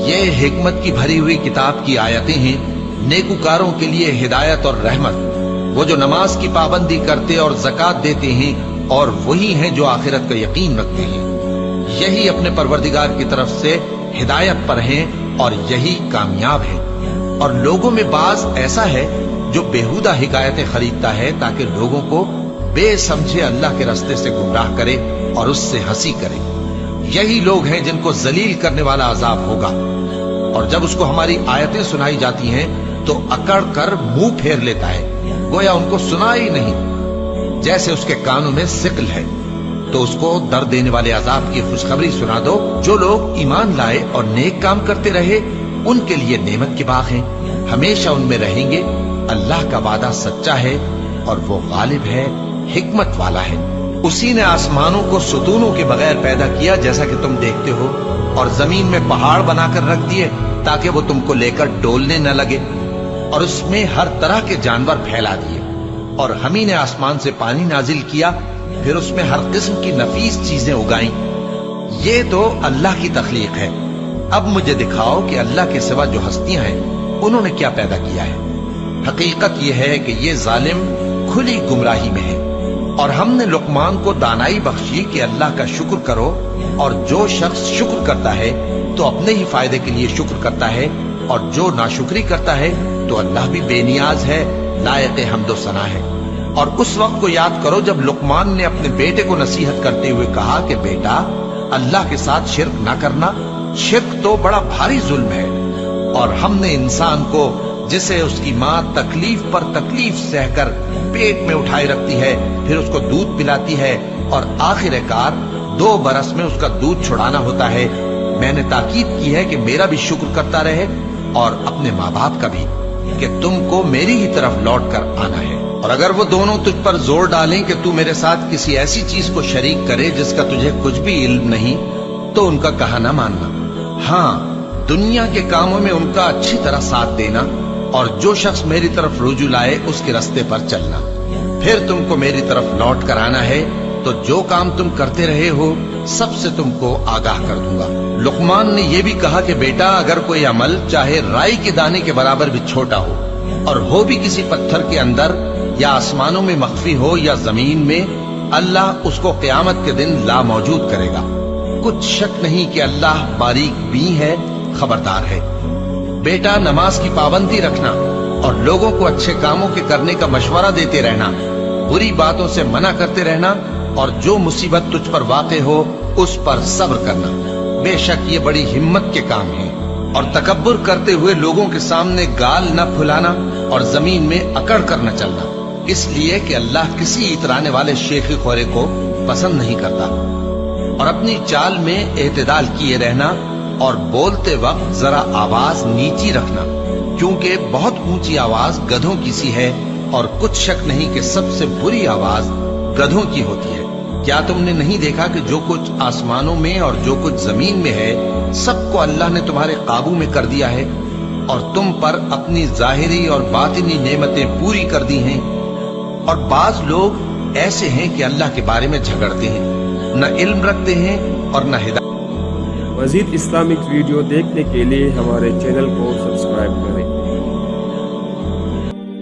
ये हिकमत की भरी हुई किताब की आयतें हैं, नेकुकारों के लिए हिदायत और रहमत। वो जो नमाज की पाबंदी करते और ज़कात देते हैं, और वही हैं जो आखिरत का यकीन रखते हैं। यही अपने परवरदिगार की तरफ से हिदायत पर हैं और यही कामयाब हैं। और लोगों में बाज ऐसा है जो बेहुदा हिकायतें खरीदता है ताकि लोगों को बेसमझे अल्लाह के रास्ते से गुमराह करे और उससे हंसी करे। यही लोग हैं जिनको जलील करने वाला अजाब होगा। और जब उसको हमारी आयतें सुनाई जाती हैं तो अकड़ कर मुंह फेर लेता है, गोया उनको सुना ही नहीं। जैसे उसके कानों में सिकल है। तो उसको दर्द देने वाले अजाब की खुशखबरी सुना दो। जो लोग ईमान लाए और नेक काम करते रहे, उनके लिए नेमत के बाग हैं, हमेशा उनमें रहेंगे। अल्लाह का वादा सच्चा है और वो गालिब है, हिकमत वाला है। उसी ने आसमानों को सुतूनों के बगैर पैदा किया जैसा कि तुम देखते हो, और जमीन में पहाड़ बनाकर रख दिए ताकि वो तुमको लेकर डोलने न लगे, और उसमें हर तरह के जानवर फैला दिए। और हम ही ने आसमान से पानी नाजिल किया, फिर उसमें हर किस्म की नफीस चीजें उगाई। ये तो अल्लाह की तख्लीक है। अब मुझे दिखाओ कि अल्लाह के सिवा जो हस्तियां हैं उन्होंने क्या पैदा किया है। हकीकत यह है कि ये जालिम खुली गुमराही में है। और हमने लुकमान को दानाई बख्शी कि अल्लाह का शुक्र करो, और जो शख्स शुक्र करता है तो अपने ही फायदे के लिए शुक्र करता है, और जो नाशुक्री करता है तो अल्लाह भी बेनियाज है, लायक हम्दो सना है। और उस वक्त को याद करो जब लुकमान ने अपने बेटे को नसीहत करते हुए कहा कि बेटा, अल्लाह के साथ शिर्क ना करना, शिर्क तो बड़ा भारी जुल्म है। और हमने इंसान को, जिसे उसकी माँ तकलीफ पर तकलीफ सहकर पेट में उठाए रखती है, फिर उसको दूध पिलाती है, और आखिरकार 2 बरस में उसका दूध छुड़ाना होता है, मैंने ताकीद की है कि मेरा भी शुक्र करता रहे और अपने माँ बाप का भी, कि तुमको मेरी ही तरफ लौट कर आना है। और अगर वो दोनों तुझ पर जोर डालें कि तू मेरे साथ किसी ऐसी चीज को शरीक करे जिसका तुझे कुछ भी इल्म नहीं, तो उनका कहा ना मानना। हाँ, दुनिया के कामों में उनका अच्छी तरह साथ देना, और जो शख्स मेरी तरफ रुजू लाए उसके रास्ते पर चलना। फिर तुमको मेरी तरफ लौट कर आना है, तो जो काम तुम करते रहे हो सबसे तुमको आगाह कर दूंगा। लुकमान ने यह भी कहा कि बेटा, अगर कोई अमल चाहे राई के दाने के बराबर भी छोटा हो, और हो भी किसी पत्थर के अंदर, या आसमानों में मख्फी हो या जमीन में, अल्लाह उसको क़यामत के दिन ला मौजूद करेगा। कुछ शक नहीं कि अल्लाह बारीक बीन है, खबरदार है। बेटा, नमाज की पाबंदी रखना और लोगों को अच्छे कामों के करने का मशवरा देते रहना, बुरी बातों से मना करते रहना, और जो मुसीबत तुझ पर वाक़े हो उस पर सब्र करना। बेशक ये बड़ी हिम्मत के काम हैं। और तकब्बुर करते हुए लोगों के सामने गाल न फुलाना और जमीन में अकड़ कर न चलना, इसलिए कि अल्लाह किसी इतराने वाले शेखी खोरे को पसंद नहीं करता। और अपनी चाल में एतदाल किए रहना, और बोलते वक्त जरा आवाज नीची रखना, क्योंकि बहुत ऊंची आवाज गधों की सी है, और कुछ शक नहीं कि सबसे बुरी आवाज गधों की होती है। क्या तुमने नहीं देखा कि जो कुछ आसमानों में और जो कुछ जमीन में है, सबको अल्लाह ने तुम्हारे काबू में कर दिया है, और तुम पर अपनी जाहिरी और बातिनी नेमतें पूरी कर दी हैं। और बाज लोग ऐसे हैं कि अल्लाह के बारे में झगड़ते हैं, न इल्म रखते हैं और न हिदायत। मज़ीद इस्लामिक वीडियो देखने के लिए हमारे चैनल को सब्सक्राइब करें।